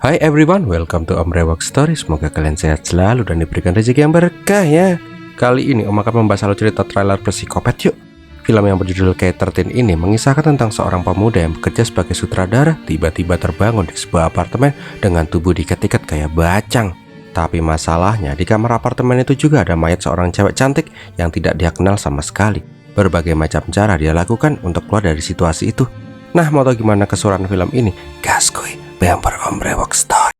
Hai everyone, welcome to Om Rewok Story. Semoga kalian sehat selalu dan diberikan rezeki yang berkah ya. Kali ini Om akan membahas alur cerita trailer Psikopat yuk. Film yang berjudul K13 ini mengisahkan tentang seorang pemuda yang bekerja sebagai sutradara tiba-tiba terbangun di sebuah apartemen dengan tubuh diikat-ikat kayak bacang. Tapi masalahnya di kamar apartemen itu juga ada mayat seorang cewek cantik yang tidak dia kenal sama sekali. Berbagai macam cara dia lakukan untuk keluar dari situasi itu. Nah, mau tahu gimana keseruan film ini? Gas kuy, bemper Om Rewok Story.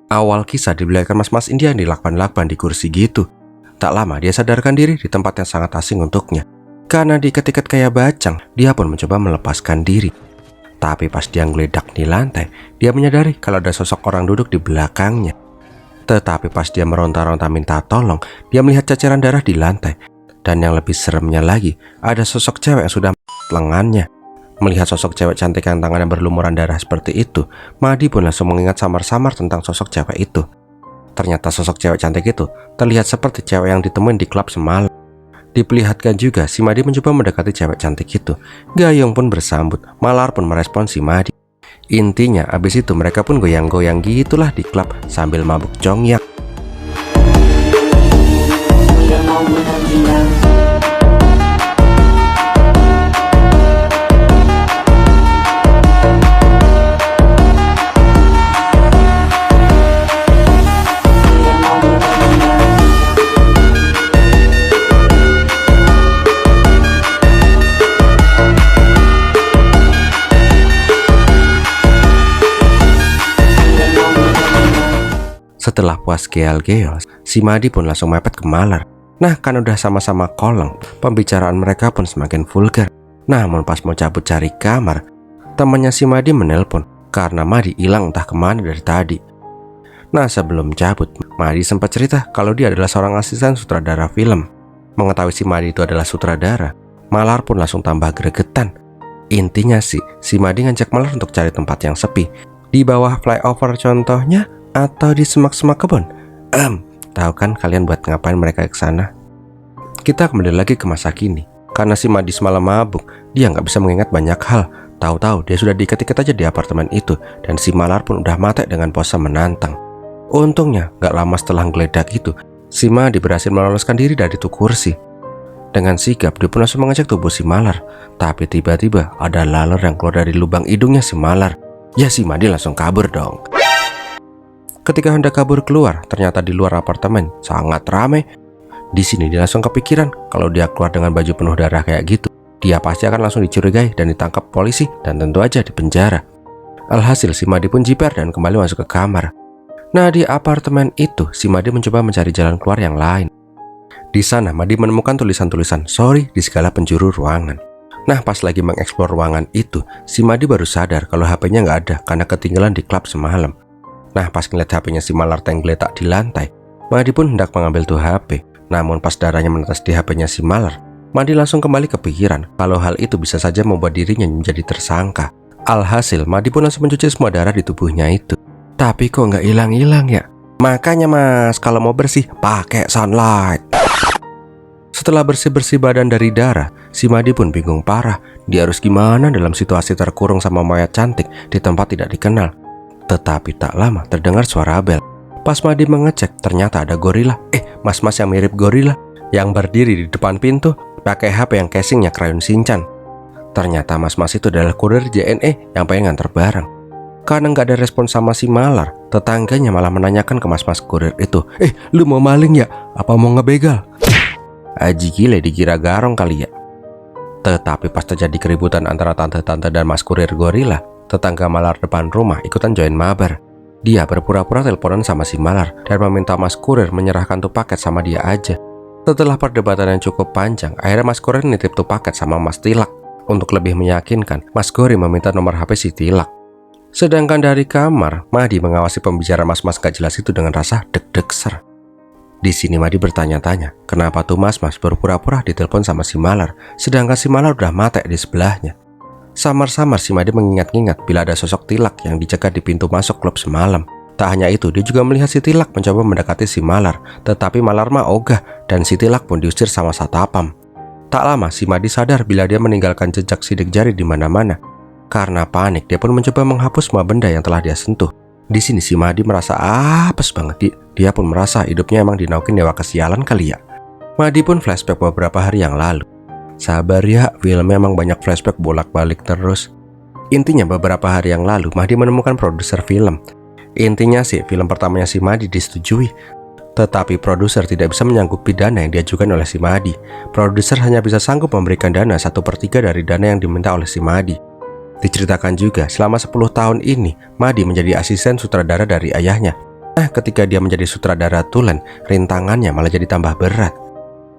Awal kisah dibelakang mas-mas India yang dilakban-lakban di kursi gitu. Tak lama dia sadarkan diri di tempat yang sangat asing untuknya. Karena diikat-ikat kayak bacang, dia pun mencoba melepaskan diri. Tapi pas dia ngeledak di lantai, dia menyadari kalau ada sosok orang duduk di belakangnya. Tetapi pas dia meronta-ronta minta tolong, dia melihat ceceran darah di lantai. Dan yang lebih seremnya lagi, ada sosok cewek yang sudah lengannya. Melihat sosok cewek cantik yang tangannya berlumuran darah seperti itu, Madi pun langsung mengingat samar-samar tentang sosok cewek itu. Ternyata sosok cewek cantik itu terlihat seperti cewek yang ditemuin di klub semalam. Diperlihatkan juga si Madi mencoba mendekati cewek cantik itu. Gayung pun bersambut, Malar pun merespon si Madi. Intinya abis itu mereka pun goyang-goyang gitulah di klub sambil mabuk congyak. Setelah puas geal-geol, si Madi pun langsung mepet ke Malar. Nah, kan udah sama-sama kolong, pembicaraan mereka pun semakin vulgar. Namun pas mau cabut cari kamar, temannya si Madi menelpon karena Madi hilang entah kemana dari tadi. Nah, sebelum cabut, Madi sempat cerita kalau dia adalah seorang asisten sutradara film. Mengetahui si Madi itu adalah sutradara, Malar pun langsung tambah gregetan. Intinya sih, si Madi ngajak Malar untuk cari tempat yang sepi, di bawah flyover contohnya, atau di semak-semak kebun. Tahu kan kalian buat ngapain mereka ke sana? Kita kembali lagi ke masa kini. Karena si Madi semalam mabuk, dia nggak bisa mengingat banyak hal. Tahu-tahu dia sudah diikat-ikat aja di apartemen itu, dan si Malar pun udah mati dengan pose menantang. Untungnya, nggak lama setelah geledak itu, si Madi berhasil meloloskan diri dari itu kursi. Dengan sigap, dia pun langsung mengecek tubuh si Malar. Tapi tiba-tiba ada laler yang keluar dari lubang hidungnya si Malar. Ya, si Madi langsung kabur dong. Ketika hendak kabur keluar, ternyata di luar apartemen sangat ramai. Di sini dia langsung kepikiran kalau dia keluar dengan baju penuh darah kayak gitu, dia pasti akan langsung dicurigai dan ditangkap polisi dan tentu aja dipenjara. Alhasil si Madi pun jiper dan kembali masuk ke kamar. Nah, di apartemen itu si Madi mencoba mencari jalan keluar yang lain. Di sana Madi menemukan tulisan-tulisan sorry di segala penjuru ruangan. Nah, pas lagi mengeksplor ruangan itu, si Madi baru sadar kalau HP-nya nggak ada karena ketinggalan di klub semalam. Nah, pas ngeliat HP-nya si Malar geletak di lantai, Madi pun hendak mengambil tuh HP. Namun pas darahnya menetes di HP-nya si Malar, Madi langsung kembali kepikiran kalau hal itu bisa saja membuat dirinya menjadi tersangka. Alhasil, Madi pun langsung mencuci semua darah di tubuhnya itu. Tapi kok nggak hilang-hilang ya? Makanya mas, kalau mau bersih, pakai sunlight. Setelah bersih-bersih badan dari darah, si Madi pun bingung parah. Dia harus gimana dalam situasi terkurung sama mayat cantik di tempat tidak dikenal. Tetapi tak lama terdengar suara bel. Pas Madi mengecek, ternyata ada gorila. Mas-mas yang mirip gorila yang berdiri di depan pintu pakai HP yang casingnya Crayon Shinchan. Ternyata mas-mas itu adalah kurir JNE yang pengen nganter barang. Karena nggak ada respon sama si Malar, tetangganya malah menanyakan ke mas-mas kurir itu, lu mau maling ya? Apa mau ngebegal? Aji gile dikira garong kali ya. Tetapi pas terjadi keributan antara tante-tante dan mas kurir gorila, tetangga Malar depan rumah ikutan join mabar. Dia berpura-pura teleponan sama si Malar dan meminta mas kurir menyerahkan tuh paket sama dia aja. Setelah perdebatan yang cukup panjang, akhirnya mas kurir nitip tuh paket sama mas Tilak. Untuk lebih meyakinkan, mas Gori meminta nomor HP si Tilak. Sedangkan dari kamar, Madi mengawasi pembicaraan mas-mas gak jelas itu dengan rasa deg-degser. Di sini Madi bertanya-tanya, kenapa tuh mas-mas berpura-pura ditelepon sama si Malar, sedangkan si Malar udah mati di sebelahnya. Samar-samar si Madi mengingat-ingat bila ada sosok Tilak yang dicegat di pintu masuk klub semalam. Tak hanya itu, dia juga melihat si Tilak mencoba mendekati si Malar, tetapi Malar mah ogah dan si Tilak pun diusir sama Satapam. Tak lama si Madi sadar bila dia meninggalkan jejak sidik jari di mana-mana. Karena panik, dia pun mencoba menghapus semua benda yang telah dia sentuh. Di sini si Madi merasa apes banget. Dia pun merasa hidupnya emang dinaukin dewa kesialan kali ya. Madi pun flashback beberapa hari yang lalu. Sabar ya, film memang banyak flashback bolak-balik terus. Intinya beberapa hari yang lalu Madi menemukan produser film. Intinya sih film pertamanya si Madi disetujui, tetapi produser tidak bisa menyanggupi dana yang diajukan oleh si Madi. Produser hanya bisa sanggup memberikan dana 1/3 dari dana yang diminta oleh si Madi. Diceritakan juga selama 10 tahun ini Madi menjadi asisten sutradara dari ayahnya. Nah, ketika dia menjadi sutradara tulen, rintangannya malah jadi tambah berat.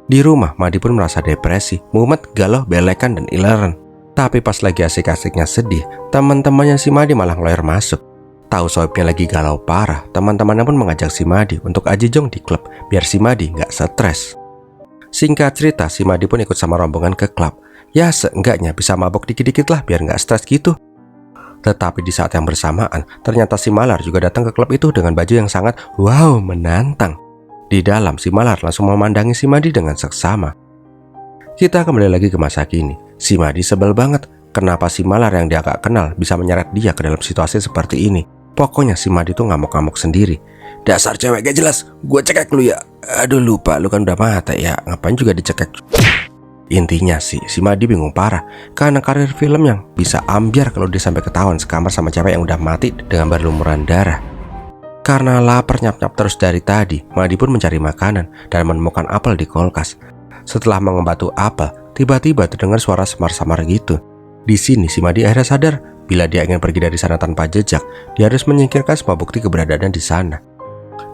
Di rumah, Madi pun merasa depresi, mumet, galau, belekan, dan ileren. Tapi pas lagi asik-asiknya sedih, teman-temannya si Madi malah ngeloyor masuk. Tahu soibnya lagi galau parah, teman-temannya pun mengajak si Madi untuk ajijong di klub, biar si Madi nggak stres. Singkat cerita, si Madi pun ikut sama rombongan ke klub. Ya seenggaknya bisa mabok dikit-dikit lah biar nggak stres gitu. Tetapi di saat yang bersamaan, ternyata si Malar juga datang ke klub itu dengan baju yang sangat wow menantang. Di dalam, si Malar langsung memandangi si Madi dengan seksama. Kita kembali lagi ke masa kini. Si Madi sebel banget. Kenapa si Malar yang dia gak kenal bisa menyeret dia ke dalam situasi seperti ini? Pokoknya si Madi tuh ngamuk-ngamuk sendiri. Dasar cewek gak jelas, gue cekek lu ya. Aduh lupa, lu kan udah mati ya. Ngapain juga dicekek? Intinya sih, si Madi bingung parah. Karena karir film yang bisa ambiar kalau dia sampai ketahuan sekamar sama cewek yang udah mati dengan berlumuran darah. Karena lapar nyap-nyap terus dari tadi, Madi pun mencari makanan dan menemukan apel di kulkas. Setelah mengebatu apel, tiba-tiba terdengar suara samar-samar gitu. Di sini si Madi akhirnya sadar bila dia ingin pergi dari sana tanpa jejak, dia harus menyingkirkan semua bukti keberadaannya di sana.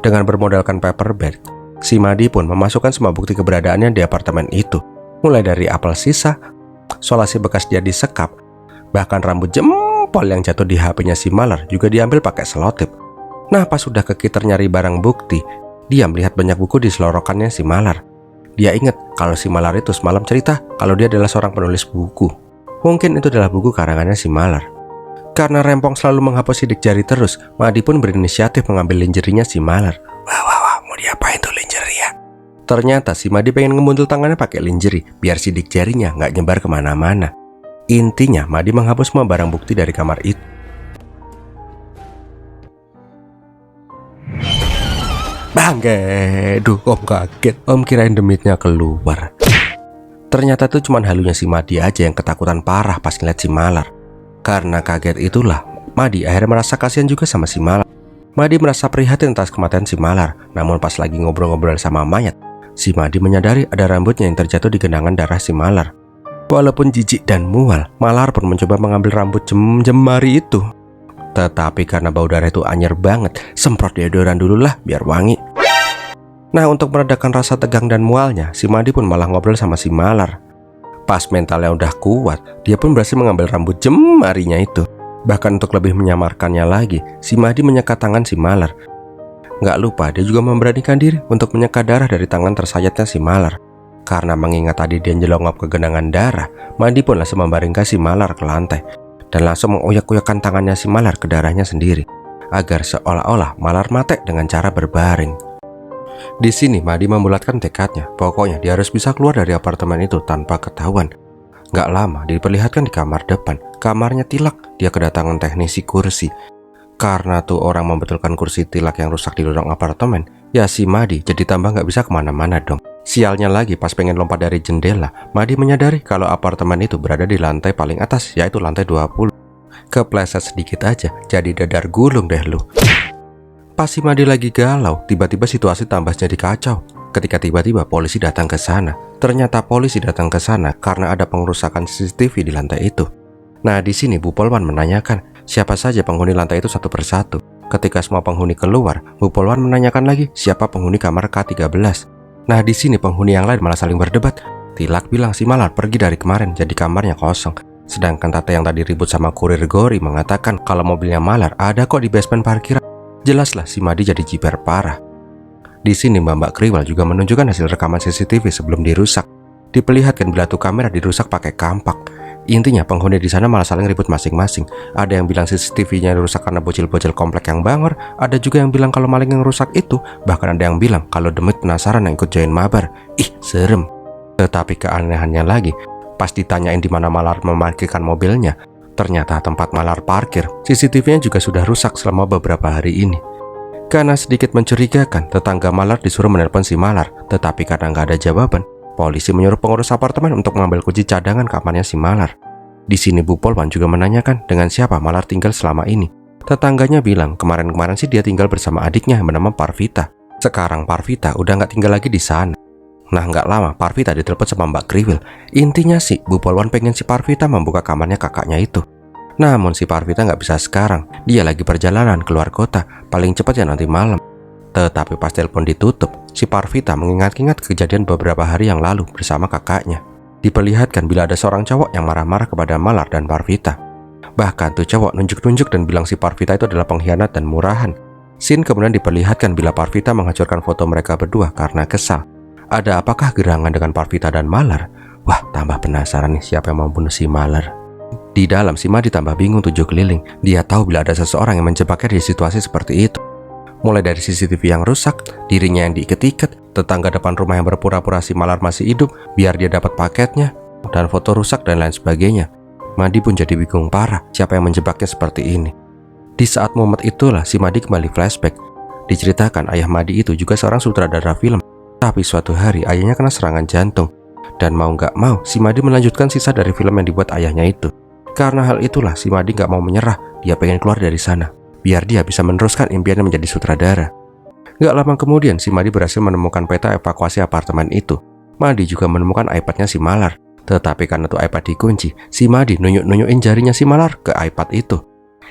Dengan bermodalkan paper bag, si Madi pun memasukkan semua bukti keberadaannya di apartemen itu, mulai dari apel sisa, solasi bekas dia disekap, bahkan rambut jempol yang jatuh di HP-nya si Malar juga diambil pakai selotip. Nah, pas sudah kekiter nyari barang bukti, dia melihat banyak buku di selorokannya si Malar. Dia ingat kalau si Malar itu semalam cerita kalau dia adalah seorang penulis buku. Mungkin itu adalah buku karangannya si Malar. Karena Rempong selalu menghapus sidik jari terus, Madi pun berinisiatif mengambil linjerinya si Malar. Wah, mau diapain tuh linjeri ya? Ternyata si Madi pengen ngebuntul tangannya pakai linjeri, biar sidik jarinya nggak nyebar kemana-mana. Intinya, Madi menghapus semua barang bukti dari kamar itu. Bangke, duh om kaget, om kirain demitnya keluar. Ternyata itu cuma halunya si Madi aja yang ketakutan parah pas ngeliat si Malar. Karena kaget itulah, Madi akhirnya merasa kasihan juga sama si Malar. Madi merasa prihatin atas kematian si Malar. Namun pas lagi ngobrol-ngobrol sama mayat, si Madi menyadari ada rambutnya yang terjatuh di genangan darah si Malar. Walaupun jijik dan mual, Malar pun mencoba mengambil rambut jemari itu. Tetapi karena bau darah itu anyer banget, semprot deodoran dulu lah biar wangi. Nah, untuk meredakan rasa tegang dan mualnya, si Madi pun malah ngobrol sama si Malar. Pas mentalnya udah kuat, dia pun berhasil mengambil rambut jemarinya itu. Bahkan untuk lebih menyamarkannya lagi, si Madi menyekat tangan si Malar. Nggak lupa, dia juga memberanikan diri untuk menyekat darah dari tangan tersayatnya si Malar. Karena mengingat tadi dia nyelongop ke genangan darah, Madi pun langsung membaringkan si Malar ke lantai dan langsung mengoyak-oyakkan tangannya si Malar ke darahnya sendiri, agar seolah-olah Malar mati dengan cara berbaring. Di sini Madi membulatkan tekadnya, pokoknya dia harus bisa keluar dari apartemen itu tanpa ketahuan. Gak lama diperlihatkan di kamar depan, kamarnya Tilak, dia kedatangan teknisi kursi. Karena tuh orang membetulkan kursi Tilak yang rusak di lorong apartemen, ya si Madi jadi tambah gak bisa kemana-mana dong. Sialnya lagi pas pengen lompat dari jendela, Madi menyadari kalau apartemen itu berada di lantai paling atas, yaitu lantai 20. Kepleset sedikit aja, jadi dadar gulung deh lu. Pas si Madi lagi galau, tiba-tiba situasi tambah jadi kacau. Ketika tiba-tiba polisi datang ke sana. Ternyata polisi datang ke sana karena ada pengerusakan CCTV di lantai itu. Nah, di sini Bu Polwan menanyakan siapa saja penghuni lantai itu satu persatu. Ketika semua penghuni keluar, Bu Polwan menanyakan lagi siapa penghuni kamar K13. Nah, di sini penghuni yang lain malah saling berdebat. Tilak bilang si Malar pergi dari kemarin, jadi kamarnya kosong. Sedangkan Tata yang tadi ribut sama kurir Gori mengatakan kalau mobilnya Malar ada kok di basement parkiran. Jelaslah si Madi jadi jiper parah. Di sini Mbak Kriwal juga menunjukkan hasil rekaman CCTV sebelum dirusak. Diperlihatkan bila tuh kamera dirusak pakai kampak. Intinya penghuni di sana malah saling ribut masing-masing. Ada yang bilang CCTV-nya rusak karena bocil-bocil komplek yang bangor. Ada juga yang bilang kalau maling yang rusak itu. Bahkan ada yang bilang kalau demit penasaran yang ikut join mabar. Ih, serem. Tetapi keanehannya lagi, pas ditanyain di mana Malar memarkirkan mobilnya, ternyata tempat Malar parkir, CCTV-nya juga sudah rusak selama beberapa hari ini. Karena sedikit mencurigakan, tetangga Malar disuruh menelpon si Malar, tetapi karena nggak ada jawaban, polisi menyuruh pengurus apartemen untuk mengambil kunci cadangan kamarnya si Malar. Di sini Bu Polwan juga menanyakan dengan siapa Malar tinggal selama ini. Tetangganya bilang kemarin-kemarin sih dia tinggal bersama adiknya yang bernama Parvita. Sekarang Parvita udah nggak tinggal lagi di sana. Nah, nggak lama Parvita ditelepon sama Mbak Kriwil. Intinya sih Bu Polwan pengen si Parvita membuka kamarnya kakaknya itu. Namun si Parvita nggak bisa sekarang. Dia lagi perjalanan keluar kota, paling cepat ya nanti malam. Tetapi pas telepon ditutup, si Parvita mengingat-ingat kejadian beberapa hari yang lalu bersama kakaknya. Diperlihatkan bila ada seorang cowok yang marah-marah kepada Malar dan Parvita. Bahkan tuh cowok nunjuk-nunjuk dan bilang si Parvita itu adalah pengkhianat dan murahan. Scene kemudian diperlihatkan bila Parvita menghancurkan foto mereka berdua karena kesal. Ada apakah gerangan dengan Parvita dan Malar? Wah, tambah penasaran nih siapa yang membunuh si Malar. Di dalam, si Madi tambah bingung tujuh keliling. Dia tahu bila ada seseorang yang menjebaknya di situasi seperti itu. Mulai dari CCTV yang rusak, dirinya yang diiket-iket, tetangga depan rumah yang berpura-pura si Malar masih hidup biar dia dapat paketnya, dan foto rusak dan lain sebagainya. Madi pun jadi bingung parah siapa yang menjebaknya seperti ini. Di saat momen itulah si Madi kembali flashback. Diceritakan ayah Madi itu juga seorang sutradara film. Tapi suatu hari ayahnya kena serangan jantung. Dan mau nggak mau, si Madi melanjutkan sisa dari film yang dibuat ayahnya itu. Karena hal itulah si Madi nggak mau menyerah. Dia pengen keluar dari sana biar dia bisa meneruskan impiannya menjadi sutradara. Gak lama kemudian si Madi berhasil menemukan peta evakuasi apartemen itu. Madi juga menemukan iPadnya si Malar. Tetapi karena tuh iPad dikunci, si Madi nunjuk-nunjukin jarinya si Malar ke iPad itu.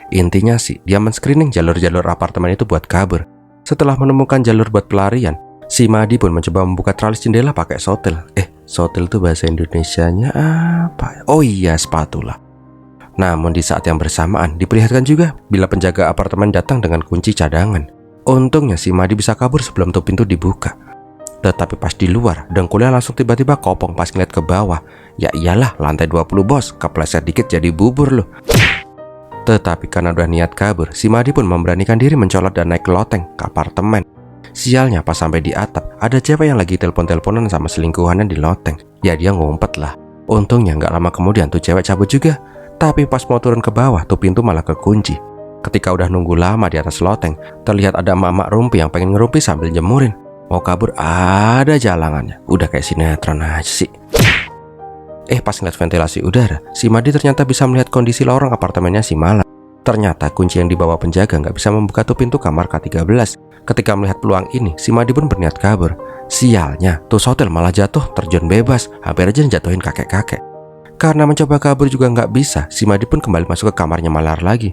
Intinya sih dia men-screening jalur-jalur apartemen itu buat kabur. Setelah menemukan jalur buat pelarian, si Madi pun mencoba membuka tralis jendela pakai sotil. Sotil itu bahasa Indonesianya apa? Oh iya, spatula. Namun di saat yang bersamaan diperlihatkan juga bila penjaga apartemen datang dengan kunci cadangan. Untungnya si Madi bisa kabur sebelum tuh pintu dibuka. Tetapi pas di luar, dengkulnya langsung tiba-tiba kopong pas ngeliat ke bawah. Ya iyalah, lantai 20 bos, kepleset dikit jadi bubur loh. Tetapi karena udah niat kabur, si Madi pun memberanikan diri mencolot dan naik loteng ke apartemen. Sialnya pas sampai di atap, ada cewek yang lagi telepon-teleponan sama selingkuhannya di loteng. Ya dia ngumpet lah. Untungnya gak lama kemudian tuh cewek cabut juga. Tapi pas mau turun ke bawah, tuh pintu malah kekunci. Ketika udah nunggu lama di atas loteng, terlihat ada emak-emak rumpi yang pengen ngerumpi sambil jemurin. Mau kabur ada jalanannya. Udah kayak sinetron aja sih. Pas ngeliat ventilasi udara, si Madi ternyata bisa melihat kondisi lorong apartemennya si Malar. Ternyata kunci yang dibawa penjaga nggak bisa membuka tuh pintu kamar K13. Ketika melihat peluang ini, si Madi pun berniat kabur. Sialnya, tuh sotel malah jatuh terjun bebas, hampir aja jatuhin kakek-kakek. Karena mencoba kabur juga nggak bisa, si Madi pun kembali masuk ke kamarnya Malar lagi.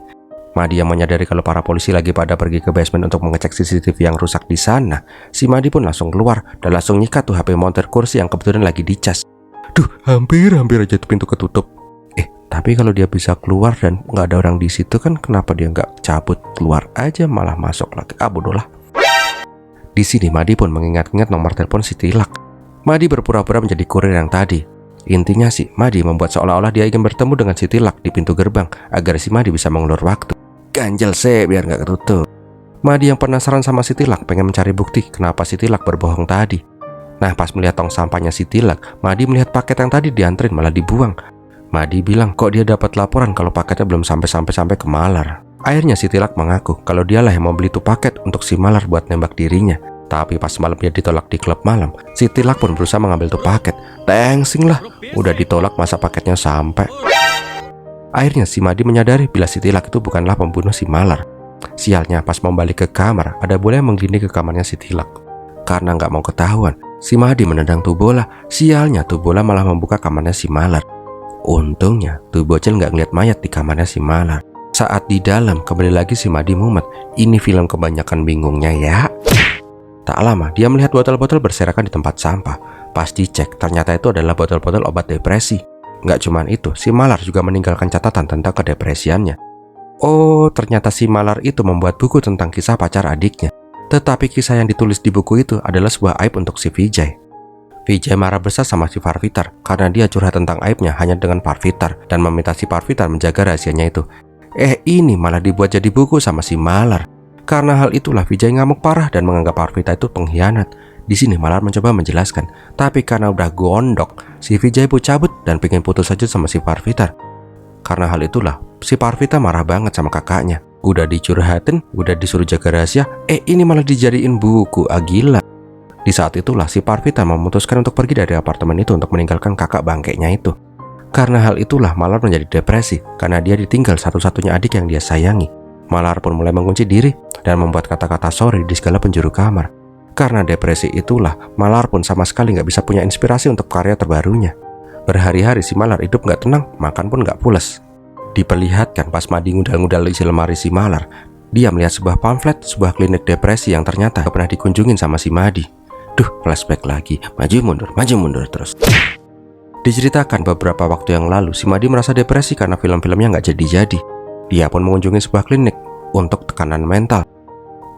Madi yang menyadari kalau para polisi lagi pada pergi ke basement untuk mengecek CCTV yang rusak di sana, si Madi pun langsung keluar dan langsung nyikat tuh HP montir kursi yang kebetulan lagi dicas. Duh, hampir aja tuh pintu ketutup. Tapi kalau dia bisa keluar dan nggak ada orang di situ kan, kenapa dia nggak cabut keluar aja malah masuk lagi? Bodoh lah. Di sini Madi pun mengingat-ingat nomor telepon si Tilak. Madi berpura-pura menjadi kurir yang tadi. Intinya sih, Madi membuat seolah-olah dia ingin bertemu dengan si Tilak di pintu gerbang agar si Madi bisa mengulur waktu. Ganjel sih biar nggak ketutup. Madi yang penasaran sama si Tilak pengen mencari bukti kenapa si Tilak berbohong tadi. Nah, pas melihat tong sampahnya si Tilak, Madi melihat paket yang tadi dianterin malah dibuang. Madi bilang kok dia dapat laporan kalau paketnya belum sampai ke Malar. Akhirnya si Tilak mengaku kalau dialah yang membeli tuh paket untuk si Malar buat nembak dirinya. Tapi pas malam dia ditolak di klub malam, si Tilak pun berusaha mengambil tuh paket. Tengsing lah, udah ditolak masa paketnya sampai. Akhirnya si Madi menyadari bila si Tilak itu bukanlah pembunuh si Malar. Sialnya pas mau balik ke kamar, ada bola yang menggelinding ke kamarnya si Tilak. Karena nggak mau ketahuan, si Madi menendang tuh bola. Sialnya tuh bola malah membuka kamarnya si Malar. Untungnya tuh bocil nggak ngeliat mayat di kamarnya si Malar. Saat di dalam, kembali lagi si Madi mumet. Ini film kebanyakan bingungnya ya. Tak lama, dia melihat botol-botol berserakan di tempat sampah. Pas dicek, ternyata itu adalah botol-botol obat depresi. Nggak cuman itu, si Malar juga meninggalkan catatan tentang kedepresiannya. Oh, ternyata si Malar itu membuat buku tentang kisah pacar adiknya. Tetapi kisah yang ditulis di buku itu adalah sebuah aib untuk si Vijay. Vijay marah besar sama si Parvitar karena dia curhat tentang aibnya hanya dengan Parvitar dan meminta si Parvitar menjaga rahasianya itu. Ini malah dibuat jadi buku sama si Malar. Karena hal itulah Vijay ngamuk parah dan menganggap Parvita itu pengkhianat. Di sini Malar mencoba menjelaskan, tapi karena udah gondok, si Vijay pun cabut dan pengen putus saja sama si Parvitar. Karena hal itulah, si Parvita marah banget sama kakaknya. Udah dicurhatin, udah disuruh jaga rahasia, ini malah dijadiin buku, gila. Di saat itulah si Parvita memutuskan untuk pergi dari apartemen itu untuk meninggalkan kakak bangkainya itu. Karena hal itulah Malar menjadi depresi karena dia ditinggal satu-satunya adik yang dia sayangi. Malar pun mulai mengunci diri dan membuat kata-kata sorry di segala penjuru kamar. Karena depresi itulah Malar pun sama sekali nggak bisa punya inspirasi untuk karya terbarunya. Berhari-hari si Malar hidup nggak tenang, makan pun nggak pules. Diperlihatkan pas Madi ngudal-ngudal isi lemari si Malar, dia melihat sebuah pamflet, sebuah klinik depresi yang ternyata pernah dikunjungin sama si Madi. Duh, flashback lagi, maju mundur terus. Diceritakan beberapa waktu yang lalu, si Madi merasa depresi karena film-filmnya nggak jadi-jadi. Dia pun mengunjungi sebuah klinik untuk tekanan mental.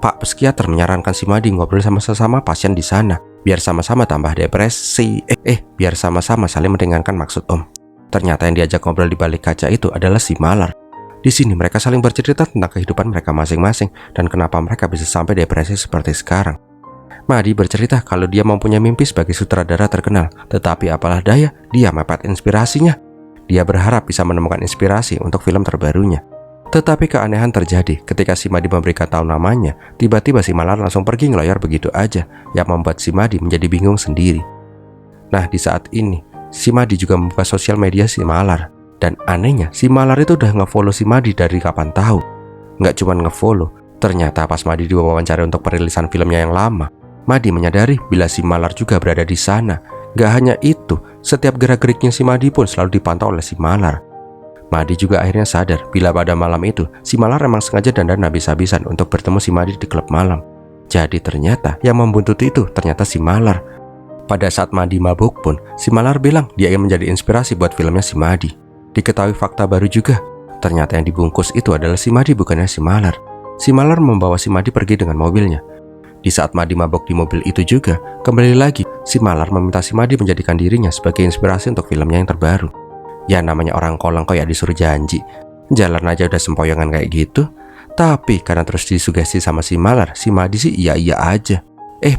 Pak psikiater menyarankan si Madi ngobrol sama sesama pasien di sana, biar sama-sama tambah depresi. Biar sama-sama saling mendengarkan maksud om. Ternyata yang diajak ngobrol di balik kaca itu adalah si Malar. Di sini mereka saling bercerita tentang kehidupan mereka masing-masing dan kenapa mereka bisa sampai depresi seperti sekarang. Madi bercerita kalau dia mempunyai mimpi sebagai sutradara terkenal, tetapi apalah daya, dia mepet inspirasinya. Dia berharap bisa menemukan inspirasi untuk film terbarunya. Tetapi keanehan terjadi ketika si Madi memberikan tahu namanya, tiba-tiba si Malar langsung pergi ngelayar begitu aja, yang membuat si Madi menjadi bingung sendiri. Nah, di saat ini, si Madi juga membuka sosial media si Malar. Dan anehnya, si Malar itu udah nge-follow si Madi dari kapan tahu. Nggak cuma nge-follow, ternyata pas Madi diwawancara untuk perilisan filmnya yang lama, Madi menyadari bila si Malar juga berada di sana. Gak hanya itu, setiap gerak-geriknya si Madi pun selalu dipantau oleh si Malar. Madi juga akhirnya sadar bila pada malam itu, si Malar emang sengaja dandan habis-habisan untuk bertemu si Madi di klub malam. Jadi ternyata yang membuntuti itu ternyata si Malar. Pada saat Madi mabuk pun, si Malar bilang dia ingin menjadi inspirasi buat filmnya si Madi. Diketahui fakta baru juga, ternyata yang dibungkus itu adalah si Madi bukannya si Malar. Si Malar membawa si Madi pergi dengan mobilnya. Di saat Madi mabok di mobil itu juga, kembali lagi, si Malar meminta si Madi menjadikan dirinya sebagai inspirasi untuk filmnya yang terbaru. Ya namanya orang kolong kok ya disuruh janji. Jalan aja udah sempoyongan kayak gitu. Tapi karena terus disugesti sama si Malar, si Madi sih iya-iya aja.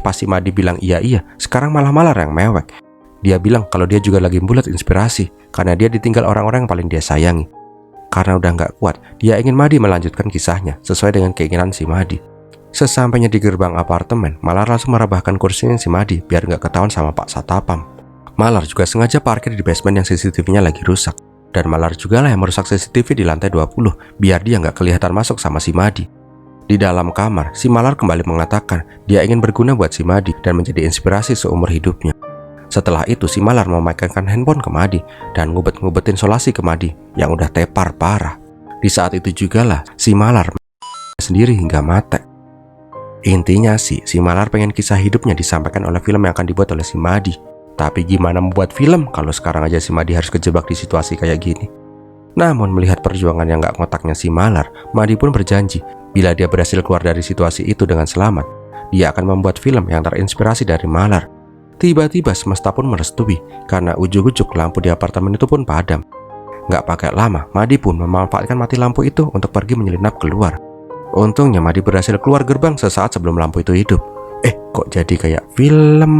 Pas si Madi bilang iya-iya, sekarang malah Malar yang mewek. Dia bilang kalau dia juga lagi bulat inspirasi, karena dia ditinggal orang-orang yang paling dia sayangi. Karena udah gak kuat, dia ingin Madi melanjutkan kisahnya sesuai dengan keinginan si Madi. Sesampainya di gerbang apartemen, Malar langsung merebahkan kursinya si Madi biar gak ketahuan sama Pak Satapam. Malar juga sengaja parkir di basement yang CCTV-nya lagi rusak. Dan Malar juga lah yang merusak CCTV di lantai 20 biar dia gak kelihatan masuk sama si Madi. Di dalam kamar, si Malar kembali mengatakan dia ingin berguna buat si Madi dan menjadi inspirasi seumur hidupnya. Setelah itu si Malar memakaikan handphone ke Madi dan ngubet-ngubetin solasi ke Madi yang udah tepar parah. Di saat itu juga lah si Malar sendiri hingga mati. Intinya sih, si Malar pengen kisah hidupnya disampaikan oleh film yang akan dibuat oleh si Madi. Tapi gimana membuat film kalau sekarang aja si Madi harus kejebak di situasi kayak gini? Namun melihat perjuangan yang gak ngotaknya si Malar, Madi pun berjanji bila dia berhasil keluar dari situasi itu dengan selamat, dia akan membuat film yang terinspirasi dari Malar. Tiba-tiba semesta pun merestui karena ujuk-ujuk lampu di apartemen itu pun padam. Gak pakai lama, Madi pun memanfaatkan mati lampu itu untuk pergi menyelinap keluar. Untungnya Madi berhasil keluar gerbang sesaat sebelum lampu itu hidup. Kok jadi kayak film?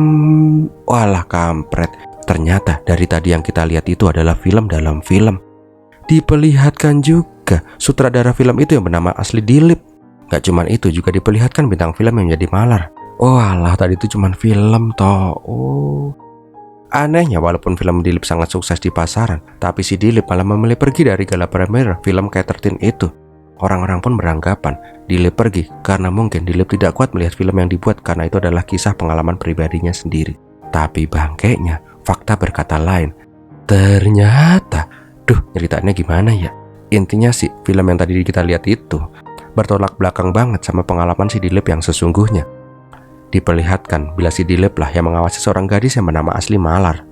Walah kampret. Ternyata dari tadi yang kita lihat itu adalah film dalam film. Diperlihatkan juga sutradara film itu yang bernama asli Dilip. Gak cuman itu, juga diperlihatkan bintang film yang menjadi Malar. Walah, tadi itu cuman film toh. Anehnya walaupun film Dilip sangat sukses di pasaran, tapi si Dilip malah memilih pergi dari gala premier film K13 itu. Orang-orang pun beranggapan Dilip pergi karena mungkin Dilip tidak kuat melihat film yang dibuat karena itu adalah kisah pengalaman pribadinya sendiri. Tapi bangkainya, fakta berkata lain. Ternyata, ceritanya gimana ya? Intinya sih, film yang tadi kita lihat itu bertolak belakang banget sama pengalaman si Dilip yang sesungguhnya. Diperlihatkan bila si Dilip lah yang mengawasi seorang gadis yang bernama asli Malar.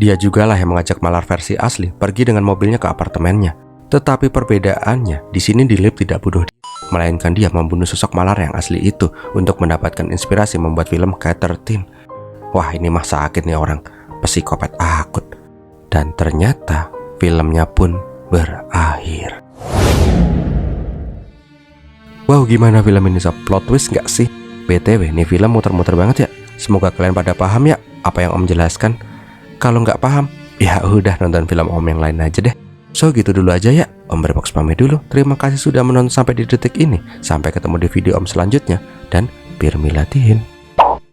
Dia juga lah yang mengajak Malar versi asli pergi dengan mobilnya ke apartemennya. Tetapi perbedaannya, di sini Dilip tidak bunuh diri, melainkan dia membunuh sosok Malar yang asli itu untuk mendapatkan inspirasi membuat film K13. Wah, ini mah sakit nih orang, psikopat akut. Dan ternyata filmnya pun berakhir. Wow, gimana film ini sob? Plot twist nggak sih? BTW, nih film muter-muter banget ya. Semoga kalian pada paham ya apa yang Om jelaskan. Kalau nggak paham, ya udah nonton film Om yang lain aja deh. So gitu dulu aja ya, Om Berbox pamit dulu. Terima kasih sudah menonton sampai di detik ini. Sampai ketemu di video Om selanjutnya. Dan Birmilatihin.